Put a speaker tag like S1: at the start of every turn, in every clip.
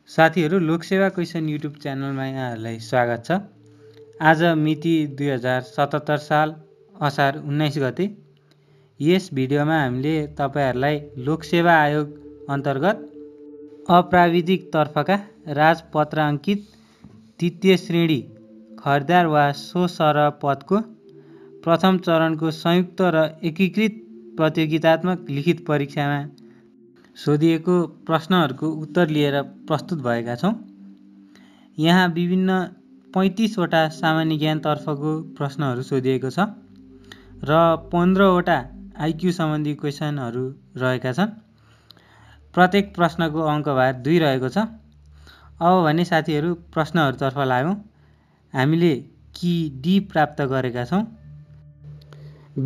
S1: साथीहरू Lok Sewa question YouTube च्यानलमा यहाँहरूलाई स्वागत छ। आज मिति 2077 साल असार 19 गते। यस भिडियोमा हामीले तपाईहरुलाई लोकसेवा आयोग अन्तर्गत अप्राविधिक तर्फका राजपत्र अङ्कित तृतीय श्रेणी खरिदार वा सो सरह पदको प्रथम चरणको संयुक्त र एकीकृत प्रतियोगितात्मक लिखित परीक्षामा सोधिएको प्रश्नहरूको उत्तर लिएर प्रस्तुत भएका छौं। यहाँ विभिन्न 35 वटा सामान्य ज्ञान तर्फको प्रश्नहरू सोधिएको छ र 15 वटा आईक्यू सम्बन्धी क्वेशनहरू रहेका छन्। प्रत्येक प्रश्नको अङ्कभार 2 रहेको छ। अब भने साथीहरू प्रश्नहरूतर्फ लागौं। हामीले कि डी प्राप्त गरेका छौं।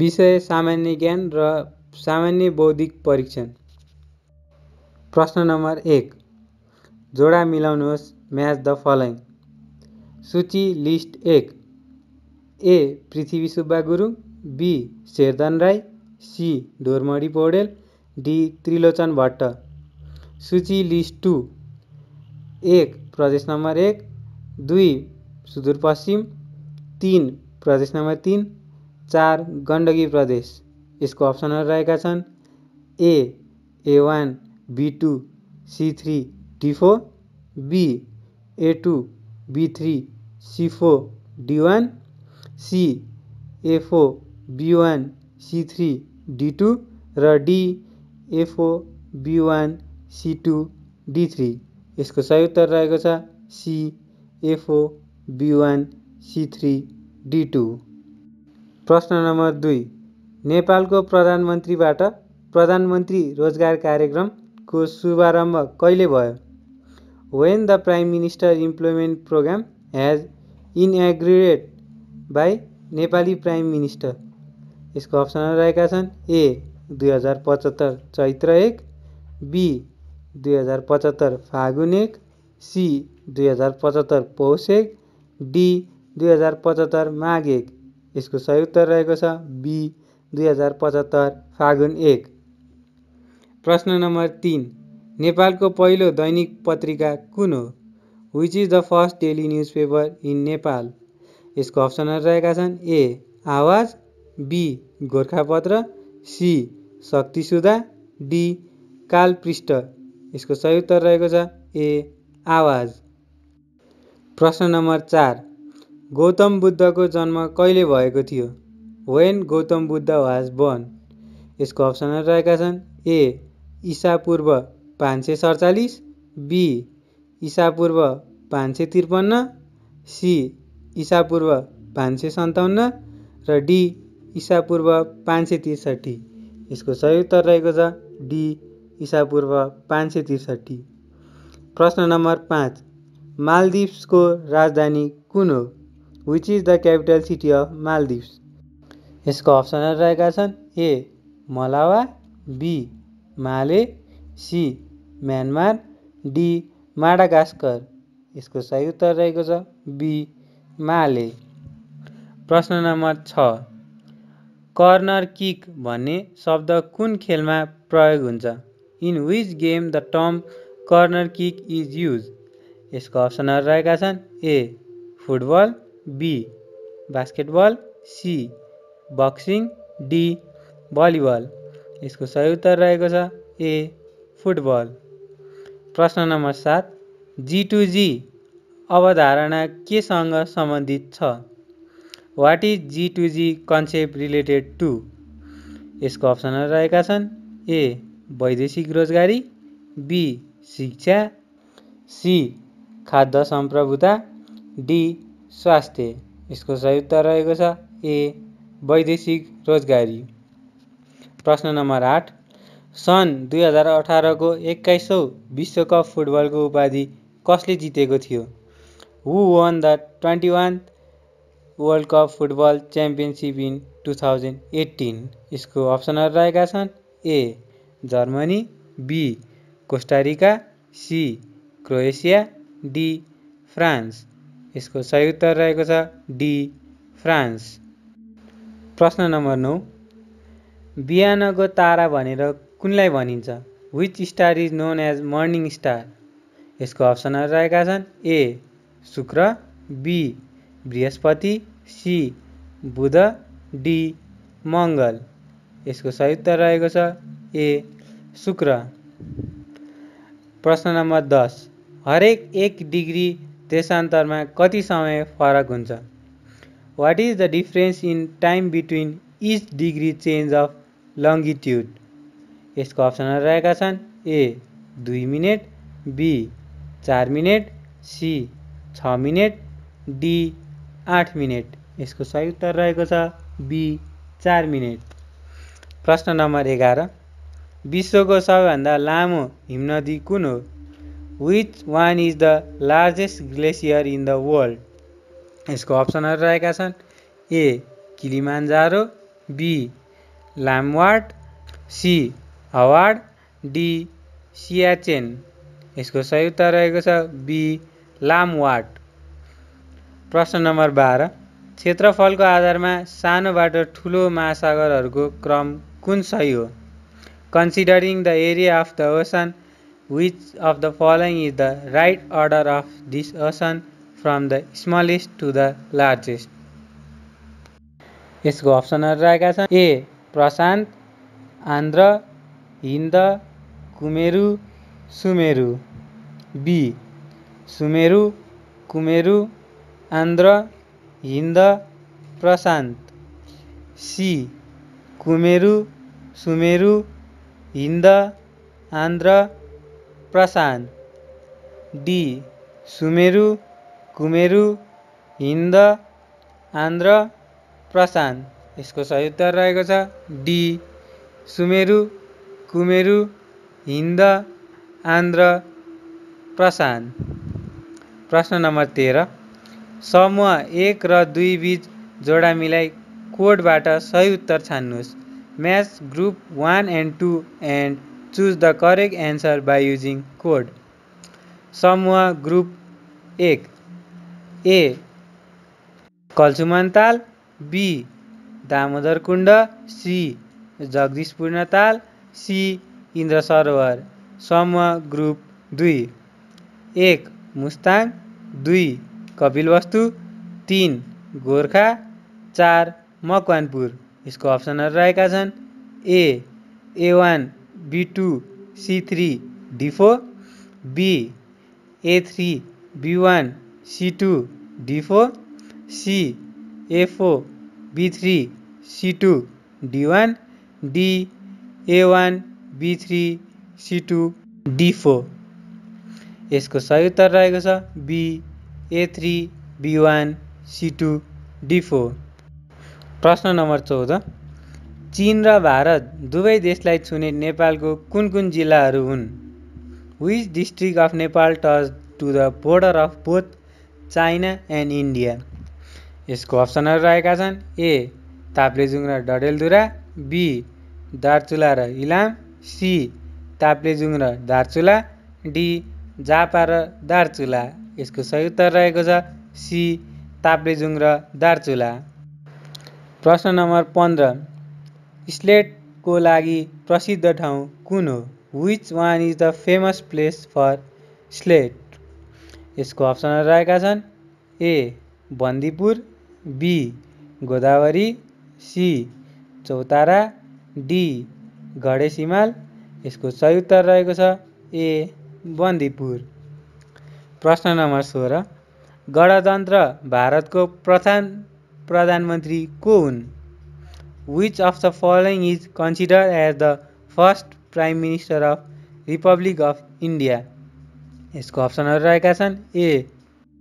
S1: विषय सामान्य ज्ञान र सामान्य बौद्धिक परीक्षण। प्रश्न नम्बर 1, जोडा मिलाउनुहोस्, म्याच द फलोइङ। सूची list 1। A Prithvi Subba Gurung, B Sherdhan Rai, C Dhormani Paudel, D Trilochan Bhatt. सूची लिस्ट 2। 1 प्रदेश नम्बर 1, 2 सुदूरपश्चिम, 3 प्रदेश नम्बर 3, 4 गण्डकी प्रदेश। यसको अप्सनहरू रहेका छन् ए A1 B2 C3 D4, B A2 B3 C4 D1, C A4 B1 C3 D2 र D A4 B1 C2 D3। यसको सही उत्तर रहेको छ C A4 B1 C3 D2। प्रश्न नम्बर 2, नेपालको प्रधानमन्त्रीबाट प्रधानमन्त्री रोजगार कार्यक्रम को शुभारम्भ कहिले भयो? When the Prime Minister Employment Program has inaugurated by Nepali prime minister. यसको अप्सनहरू रहेका छन् ए 2075 चैत्र 1, बी 2075 फागुन 1, सी 2075 पौष 1, डी 2075 माघ 1। यसको सही उत्तर रहेको छ बी 2075 फागुन 1। प्रश्न नम्बर 3, नेपालको पहिलो दैनिक पत्रिका कुन हो? Which is the first daily newspaper in Nepal? यसको अप्सनहरू रहेका छन् ए आवाज, बी गोरखापत्र, सी शक्ति सुधा, डी कालपृष्ठ। यसको सही उत्तर रहेको छ ए आवाज। प्रश्न नम्बर 4, गौतम बुद्धको जन्म कहिले भएको थियो? When Gautam Buddha was born। यसको अप्सनहरू रहेका छन् ए ईसापूर्व 547, बी ईसापूर्व 553, सी ईसापूर्व 557 र डी ईसापूर्व 563। यसको सही उत्तर रहेको छ डी ईसापूर्व 563। प्रश्न नम्बर 5, मालदिभ्सको राजधानी कुन हो? Which is the capital city of Maldives? यसको अप्सनहरू रहेका छन् A Malawi, B Male, C Myanmar, D Madagascar. यसको सही उत्तर रहेको छ बी माले। प्रश्न नम्बर 6, कर्नर किक भन्ने शब्द कुन खेलमा प्रयोग हुन्छ? In which game the term corner kick is use? यसको अप्सनहरू रहेका छन् A football, B basketball, C boxing, D volleyball. यसको सही उत्तर रहेको छ ए फुटबल। प्रश्न नम्बर 7, G2G अवधारणा केसँग सम्बन्धित छ? What is G2G concept related to? यसको अप्सनहरू रहेका छन् ए वैदेशिक रोजगारी, बी शिक्षा, सी खाद्य सम्प्रभुता, डी स्वास्थ्य। यसको सही उत्तर रहेको छ ए वैदेशिक रोजगारी। प्रश्न नम्बर 8, सन् 2018 को 21औं विश्वकप फुटबलको उपाधि कसले जितेको थियो? Who won the 21st World Cup Football Championship in 2018? यसको अप्सनहरू रहेका छन् A Germany, B Costa Rica, C Croatia, D France. यसको सही उत्तर रहेको छ डी फ्रान्स। प्रश्न नम्बर 9, बिहानको तारा भनेर कुनलाई भनिन्छ? Which star is known as morning star? यसको अप्सनहरू रहेका छन् ए शुक्र, बी बृहस्पति, सी बुध, डी मङ्गल। यसको सही उत्तर रहेको छ ए शुक्र। प्रश्न नम्बर 10 हरेक 1 डिग्री देशान्तरमा कति समय फरक हुन्छ? What is the difference in time between each degree change of longitude? यसको अप्सनहरू रहेका छन् A 2 minute, B 4 minute, C 6 minute, D 8 minute. यसको सही उत्तर रहेको छ बी 4 मिनेट। प्रश्न नम्बर 11 विश्वको सबैभन्दा लामो हिमनदी कुन हो? Which one is the largest glacier in the world? यसको अप्सनहरू रहेका छन् A Kilimanjaro, B Lambert, C हवार्ड, डी सियाचेन। यसको सही उत्तर रहेको छ बी लामवार्ड। प्रश्न नम्बर 12 क्षेत्रफलको आधारमा सानोबाट ठुलो महासागरहरूको क्रम कुन सही हो? Considering the area of the ocean which of the following is the right order of this ocean from the smallest to the largest? यसको अप्सनहरू रहेका छन् ए प्रशान्त, आन्ध्र, हिन्द, कुमेरु, सुमेरु, बी सुमेरु, कुमेरु, आन्ध्र, हिन्द, प्रशान्त, सी कुमेरु, सुमेरु, हिन्द, आन्ध्र, प्रशान्त, डी सुमेरु, कुमेरु, हिन्द, आन्ध्र, प्रशान्त। यसको सही उत्तर रहेको छ डी सुमेरु, कुमेरु, हिन्द, आन्ध्र, प्रशान्त। प्रश्न नम्बर 13 समूह 1 र 2 बीच जोडा मिलाई कोडबाट सही उत्तर छान्नुहोस्। Match group 1 and 2 and choose the correct answer by using code. समूह group 1 A Kalchuman Tal, B Damodar Kund, C Jagdishpur Tal, C Indra Sarovar. समूह ग्रुप 2 1 मुस्ताङ, 2 कपिलवस्तु, 3 गोरखा, 4 मकवानपुर। यसको अप्सनहरू रहेका छन् ए A1 B2 C3 D4, B A3 B1 C2 D4, C A4 B3 C2 D1, D A1 B3 C2 D4। यसको सही उत्तर रहेको छ be A3 B1 C2 D4। प्रश्न नम्बर 14 चीन र भारत दुवै देशलाई छुने नेपालको कुन कुन जिल्लाहरू हुन्? Which district of Nepal touches to the border of both China and India? यसको अप्सनहरू रहेका छन् ए ताप्लेजुङ र डडेलधुरा, बी दार्चुला र इलाम, सी ताप्लेजुङ र दार्चुला, डी झापा र दार्चुला। यसको सही उत्तर रहेको छ सी ताप्लेजुङ र दार्चुला। प्रश्न नम्बर 15 स्लेटको लागि प्रसिद्ध ठाउँ कुन हो? Which one is the famous place for slate? यसको अप्सनहरू रहेका छन् A Bandipur, B Godavari, C Chautara, D Gadhes Himal. यसको सही उत्तर रहेको छ ए बन्दीपुर। प्रश्न नम्बर 16 गणतन्त्र भारतको प्रथम प्रधानमन्त्री को हुन्? Which of the following is considered as the first Prime Minister of Republic of India? यसको अप्सनहरू रहेका छन् A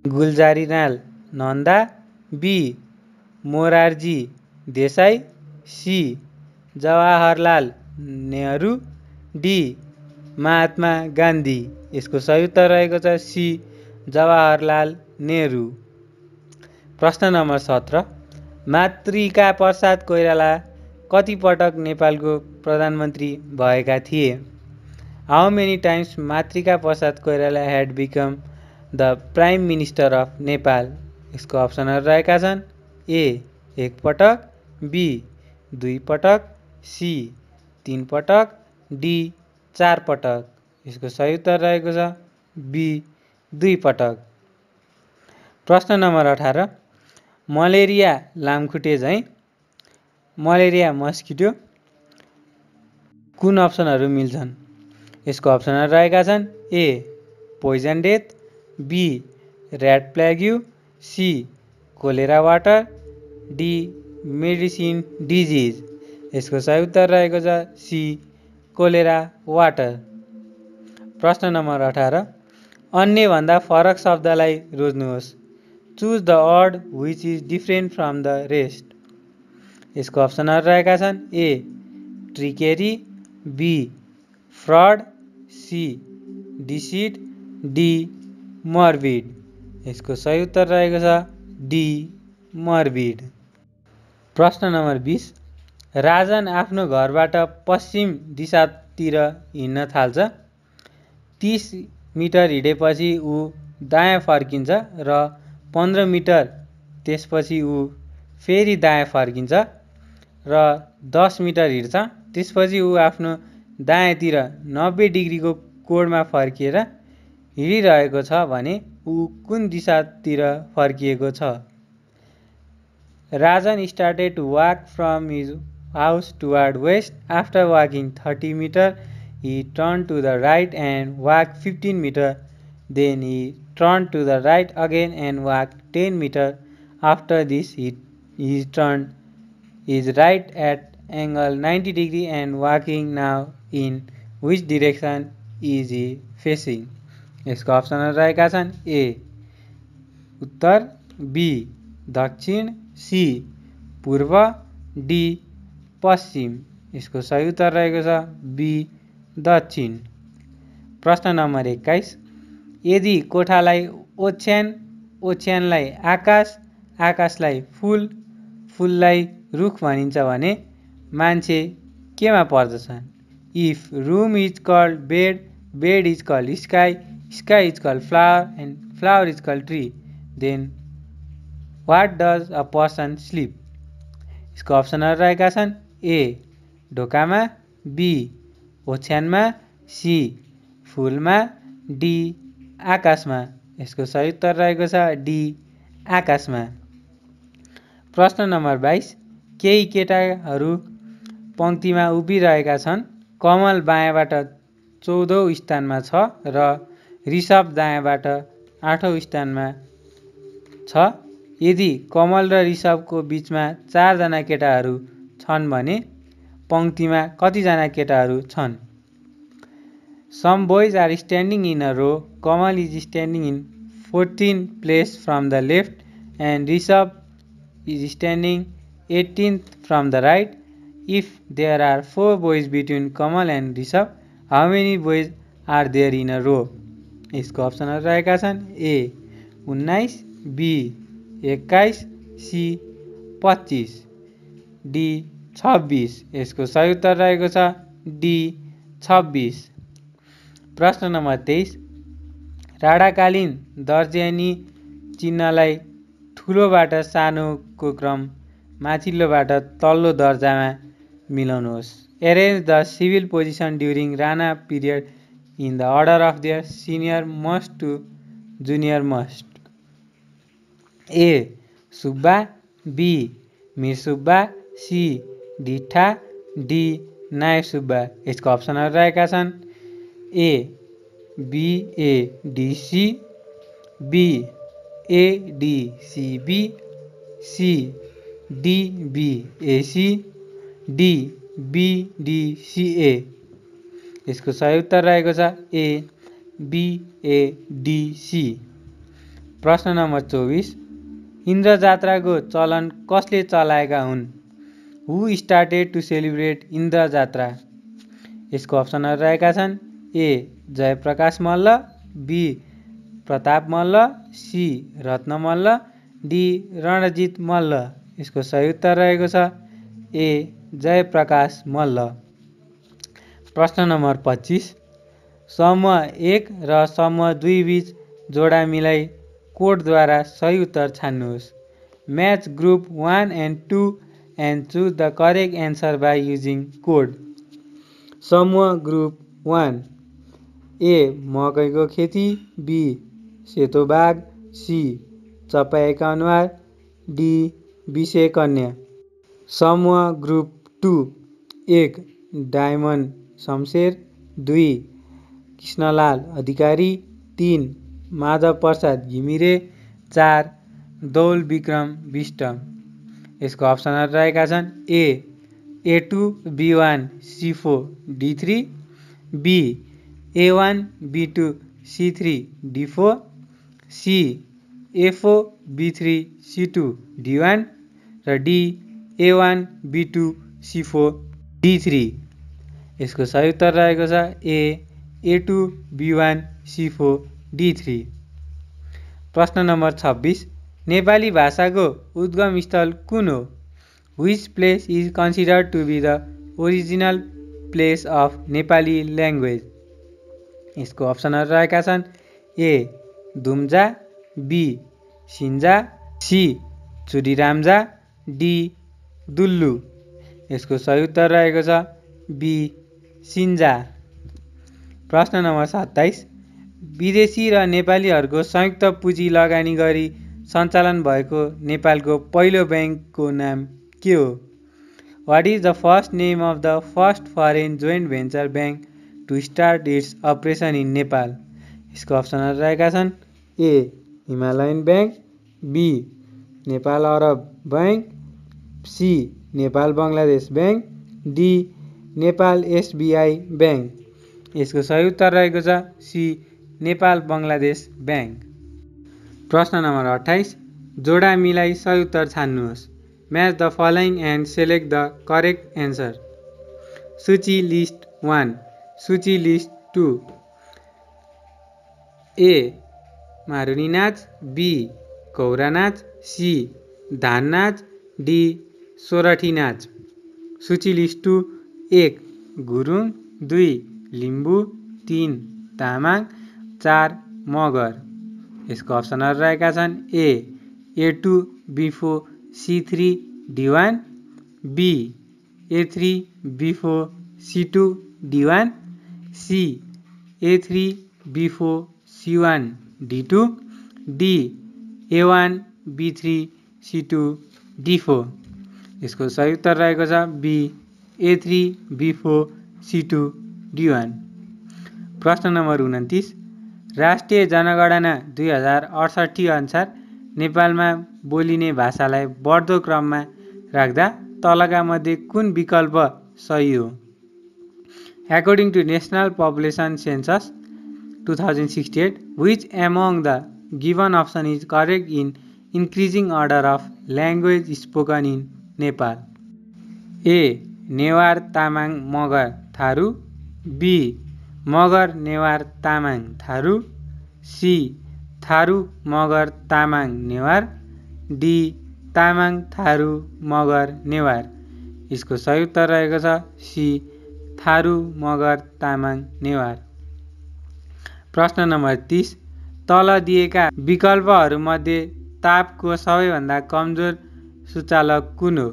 S1: Gulzarilal Nanda, B Morarji Desai, C Jawaharlal Nehru, D Mahatma Gandhi. यसको सही उत्तर रहेको छ सी जवाहरलाल नेहरू। प्रश्न नम्बर 17 मातृका प्रसाद कोइराला कति पटक नेपालको प्रधानमन्त्री भएका थिए? How many times Matrika Prasad Koirala had become the prime minister of Nepal? यसको अप्सनहरू रहेका छन् ए 1 पटक, बी 2 पटक, सी 3 पटक, डी 4 पटक। यसको सही उत्तर रहेको छ बी 2 पटक। प्रश्न नम्बर 18 मलेरिया लामखुट्टे झैँ मलेरिया मस्किटो कुन अप्सनहरू मिल्छन्? यसको अप्सनहरू रहेका छन् A poison death, B rat plague, C cholera water, D medicine disease. यसको सही उत्तर रहेको छ सी कोलेरा वाटर। प्रश्न नम्बर 18 अन्यभन्दा फरक शब्दलाई रोज्नुहोस्। Choose the word which is different from the rest. यसको अप्सनहरू रहेका छन् A treachery, B fraud, C deceit, D morbid. यसको सही उत्तर रहेको छ डी मर्बिड। प्रश्न नम्बर 20 राजन आफ्नो घरबाट पश्चिम दिशातिर हिँड्न थाल्छ। 30 मिटर हिँडेपछि ऊ दायाँ फर्किन्छ र 15 मिटर त्यसपछि ऊ फेरि दायाँ फर्किन्छ र 10 मिटर हिँड्छ। त्यसपछि ऊ आफ्नो दायाँतिर 90 डिग्रीको कोणमा फर्किएर हिँडिरहेको छ भने ऊ कुन दिशातिर फर्किएको छ? Rajan started to walk from his house toward west. After walking 30 meters, he turned to the right and walked 15 meters. Then he turned to the right again and walked 10 meters. After this, he turned his right at angle 90 degree and walking now in which direction is he facing? यसको अप्सनहरू रहेका छन् ए उत्तर, be दक्षिण, C पूर्व, D पश्चिम। यसको सही उत्तर रहेको छ बी दक्षिण। प्रश्न नम्बर 21 यदि कोठालाई ओछ्यान, ओछ्यानलाई आकाश, आकाशलाई फुल, फुललाई रुख भनिन्छ भने मान्छे केमा पर्दछन्? If room is called bed, bed is called sky, sky is called flower and flower is called tree, then what does a person sleep? यसको अप्सनहरू रहेका छन् ए ढोकामा, बी ओछ्यानमा, सी फुलमा, डी आकाशमा। यसको सही उत्तर रहेको छ डी आकाशमा। प्रश्न नम्बर 22 केही केटाहरू पङ्क्तिमा उभिरहेका छन्। कमल बायाँबाट 14औं स्थानमा छ र ऋषभ दायाँबाट 8औं स्थानमा छ। यदि कमल र ऋषभको बीचमा 4 जना केटाहरू छन् भने पङ्क्तिमा कतिजना केटाहरू छन्? Some boys are standing in a row. Kamal is standing in 14th place from the left and Rishabh is standing 18th from the right. If there are 4 boys between Kamal and Rishabh, how many boys are there in a row? यसको अप्सनहरू रहेका छन् ए 19, be 21, C 25, D 26। यसको सही उत्तर रहेको छ D 26। प्रश्न नम्बर 23 राणाकालीन दर्जेनी चिन्हलाई ठुलोबाट सानोको क्रम माथिल्लोबाट तल्लो दर्जामा मिलाउनुहोस्। Arrange the civil position during Rana period in the order of their senior most to junior most. A Subba, B Mirsubba, C Ditha, D Nayak Subba. यसको अप्सनहरू रहेका छन् A B A D C, B A D C B, C D B A C, D B D C A. यसको सही उत्तर रहेको छ A B A D C. प्रश्न नम्बर 24 इन्द्र जात्राको चलन कसले चलाएका हुन्? Who started to celebrate Indra Jatra? यसको अप्सनहरू रहेका छन् A Jayaprakash Malla, be Pratap Malla, C Ratna Malla, D Ranjit Malla. यसको सही उत्तर रहेको छ ए जयप्रकाश मल्ल। प्रश्न नम्बर 25 समूह 1 र समूह 2 बीच जोडा मिलाई कोडद्वारा सही उत्तर छान्नुहोस्। Match group 1 and 2 and choose the correct answer by using code. समूह ग्रुप 1 ए मकैको खेती, बी सेतो बाघ, सी चपाएका अनुहार, डी विषय कन्या। समूह ग्रुप 2 1 डायमन्ड शमशेर, 2 कृष्णलाल अधिकारी, 3 माधव प्रसाद घिमिरे, 4 दौल विक्रम बिष्ट। यसको अप्सनहरू रहेका छन् ए A2 B1 C4 D3, B A1 B2 C3 D4, C A4 B3 C2 D1 र D A1 B2 C4 D3। यसको सही उत्तर रहेको छ ए A2 B1 C4 D3। प्रश्न नम्बर 26 नेपाली भाषाको उद्गम स्थल कुन हो? Which place is considered to be the original place of Nepali language? यसको अप्सनहरू रहेका छन् ए Dumja, be Sinja, C चुडिराम्जा, D Dullu. यसको सही उत्तर रहेको छ बी सिन्जा। प्रश्न नम्बर 27 विदेशी र नेपालीहरूको संयुक्त पुँजी लगानी गरी सञ्चालन भएको नेपालको पहिलो ब्याङ्कको नाम के हो? What is the first name of the first foreign joint venture bank to start its operation in Nepal? यसको अप्सनहरू रहेका छन् A Himalayan bank, B Nepal Arab bank, C Nepal Bangladesh bank, D Nepal SBI bank. यसको सही उत्तर रहेको छ सी नेपाल बङ्गलादेश ब्याङ्क। प्रश्न नम्बर 28 जोडा मिलाई सही उत्तर छान्नुहोस्। Match the following and select the correct answer. सूची लिस्ट 1, सूची लिस्ट 2। ए मारुनी नाच, बी कौरा नाच, सी धान नाच, डी सोरठी नाच। सूची लिस्ट 2 1 गुरुङ, 2 लिम्बू, 3 तामाङ, 4 मगर। यसको अप्सनहरू रहेका छन् ए A2 B4 C3 D1, B A3 B4 C2 D1, C A3 B4 C1 D2, D A1 B3 C2 D4। यसको सही उत्तर रहेको छ B A3 B4 C2 D1। प्रश्न नम्बर 29 राष्ट्रिय जनगणना 2068 अनुसार नेपालमा बोलिने भाषालाई बढ्दो क्रममा राख्दा तलका मध्ये कुन विकल्प सही हो? According to National Population Census 2068, which among the given option is correct in increasing order of language spoken in Nepal? A Newar Tamang Magar Tharu, B Magar Newar Tamang Tharu, C Tharu Magar Tamang Newar, D Tamang Tharu Magar Newar. यसको सही उत्तर रहेको छ सी थारू मगर तामाङ नेवार। प्रश्न नम्बर 30 तल दिएका विकल्पहरूमध्ये तापको सबैभन्दा कमजोर सूचालक कुन हो?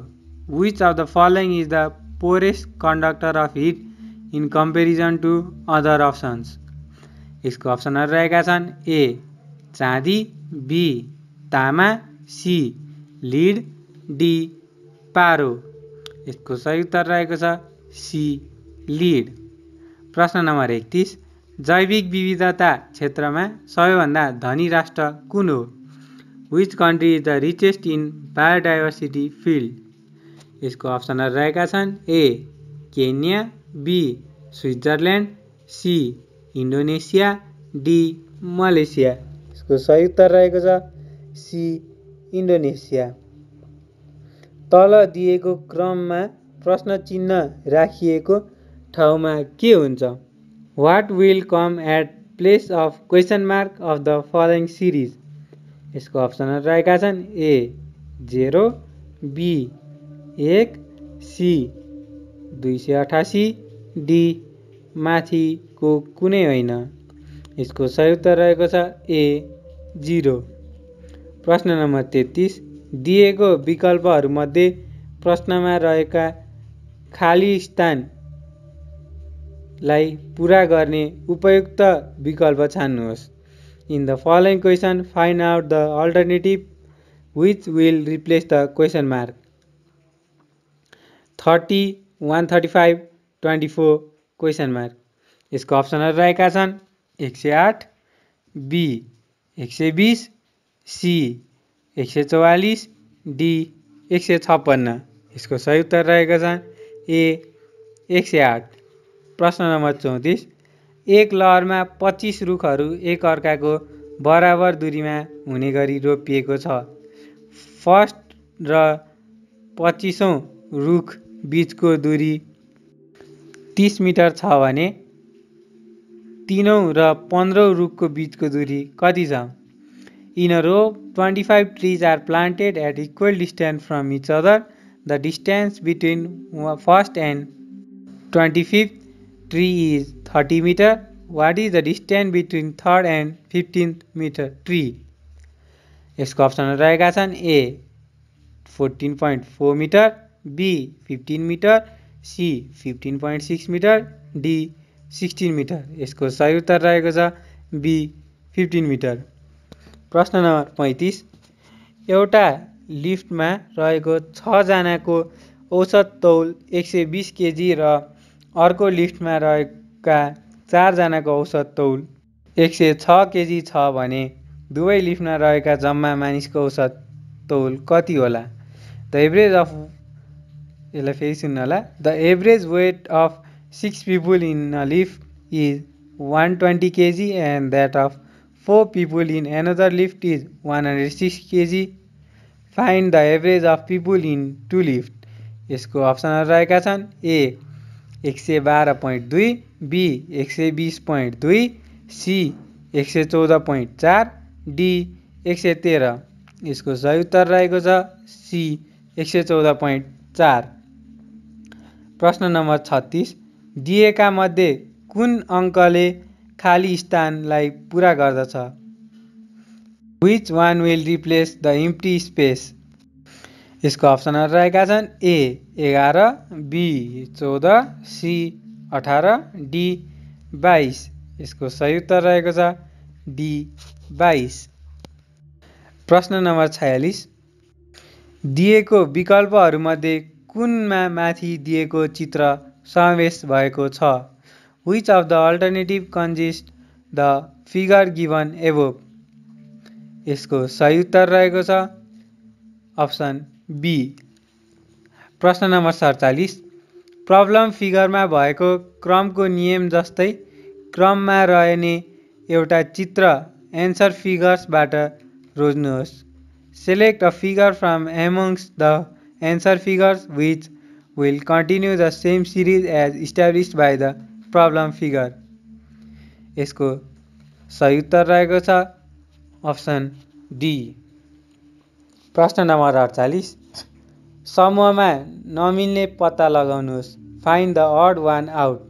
S1: Which of the following is the poorest conductor of heat in comparison to other options? यसको अप्सनहरू रहेका छन् ए चाँदी, बी तामा, सी लिड, डी पारो। यसको सही उत्तर रहेको छ सी लिड। प्रश्न नम्बर 31 जैविक विविधता क्षेत्रमा सबैभन्दा धनी राष्ट्र कुन हो? Which country is the richest in biodiversity field? यसको अप्सनहरू रहेका छन् A Kenya, B Switzerland, C Indonesia, D Malaysia. यसको सही उत्तर रहेको छ सी इन्डोनेसिया। तल दिएको क्रममा प्रश्न चिन्ह राखिएको ठाउँमा के हुन्छ? What will come at place of question mark of the following series? यसको अप्सनहरू रहेका छन् ए 0, बी 1, सी 288, डी माथिको कुनै होइन। यसको सही उत्तर रहेको छ ए 0। प्रश्न नम्बर 33 दिएको विकल्पहरूमध्ये प्रश्नमा रहेका खाली स्थानलाई पूरा गर्ने उपयुक्त विकल्प छान्नुहोस्। In the following question, find out the alternative which will replace the question mark. 30, 135, 24 question mark. यसको अप्सनहरु रहेका छन् 108, बी 120, सी 144, डी 156. यसको सही उत्तर रहेको छ ए 108. प्रश्न नम्बर 34. एक लहरमा 25 रुखहरू एक अर्काको बराबर दूरीमा हुने गरी रोपिएको छ. फर्स्ट र 25औं रुख बीचको दूरी 30 मिटर छ भने तीनौं र 15औं रुखको बीचको दूरी कति छ? In a row, 25 trees are planted at equal distance from each other. The distance between first and 25th tree is 30 meter. What is the distance between third and 15th meter tree? यसको option रहेका छन् A 14.4 metre, B 15 metre, C 15.6 metre, D 16 metre. यसको सही उत्तर रहेको छ be 15 metre. प्रश्न number 35. एउटा लिफ्टमा रहेको 6 जनाको औसत तौल 120 केजी र अर्को लिफ्टमा रहेका 4 जनाको औसत तौल 106 केजी छ भने दुवै लिफ्टमा रहेका जम्मा मानिसको औसत तौल कति होला? द एभरेज अफ यसलाई फेरि सुन्नु होला. The average weight of 6 people in a lift is 120 kg and that of 4 people in another lift is 106 kg. Find the average of people in 2 lift. यसको अप्सनहरु रहेका छन् ए 112.2, बी 120.2, सी 114.4, डी 113. यसको सही उत्तर रहेको छ सी 114.4. प्रश्न नम्बर 36. दिएका मध्ये कुन अङ्कले खाली स्थानलाई पूरा गर्दछ? Which one will replace the empty space? यसको अप्सनहरु रहेका छन् ए 11, बी 14, सी 18, डी 22. यसको सही उत्तर रहेको छ डी 22. प्रश्न नम्बर 46. दिएको विकल्पहरूमध्ये कुनमा माथि दिएको चित्र समावेश भएको छ? Which of the alternative consists the figure given above? यसको सही उत्तर रहेको छ अप्सन बी. प्रश्न नम्बर 47. प्रब्लम फिगरमा भएको क्रमको नियम जस्तै क्रममा रहने एउटा चित्र answer फिगर्सबाट रोज्नुहोस्. Select a figure from amongst the answer figures which will continue the same series as established by the problem figure. यसको सही उत्तर रहेको छ अप्सन डी. प्रश्न नम्बर 48. समूहमा नमिल्ने पत्ता लगाउनुहोस्. Find the odd one out.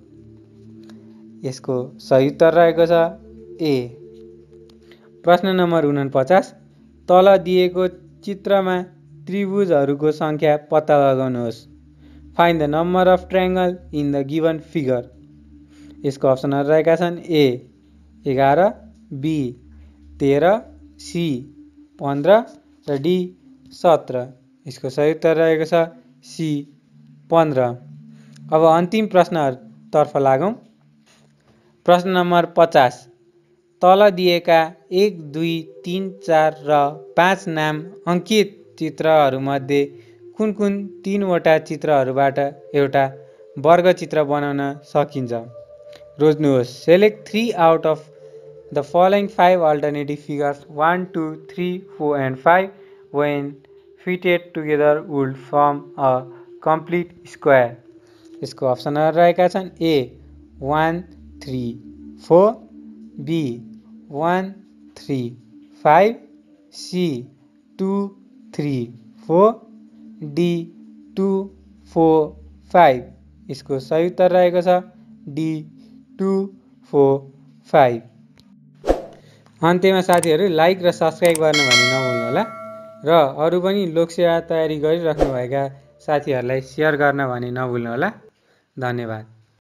S1: यसको सही उत्तर रहेको छ ए. प्रश्न नम्बर 49. तल दिएको चित्रमा त्रिभुजहरूको संख्या पत्ता लगाउनुहोस्. Find the number of triangle in the given figure. यसको अप्सनहरु रहेका छन् ए 11, बी 13, सी 15 र डी 17. यसको सही उत्तर रहेको छ सी 15. अब अन्तिम प्रश्नहरुतर्फ लागौं. प्रश्न नम्बर 50. तल दिएका 1, 2, 3, 4 र 5 नाम अंकित चित्रहरूमध्ये कुन कुन 3 वटा चित्रहरूबाट एउटा वर्गचित्र बनाउन सकिन्छ? रोज्नुहोस्. Select 3 out of the following 5 alternative figures 1, 2, 3, 4 and 5 when fitted together would form a complete square. यसको अप्सनहरु रहेका छन् ए 1, 3, 4, बी 1, 3, 5, सी 2, 3, 4, डी 2, 4, 5. यसको सही उत्तर रहेको छ डी 2, 4, 5. अन्त्यमा साथीहरु लाइक र सब्स्क्राइब गर्न भने नभुल्नु होला र अरु पनि लोकसेवा तयारी गरिराख्नु भएका साथीहरुलाई शेयर गर्न भने नभुल्नु होला. धन्यवाद.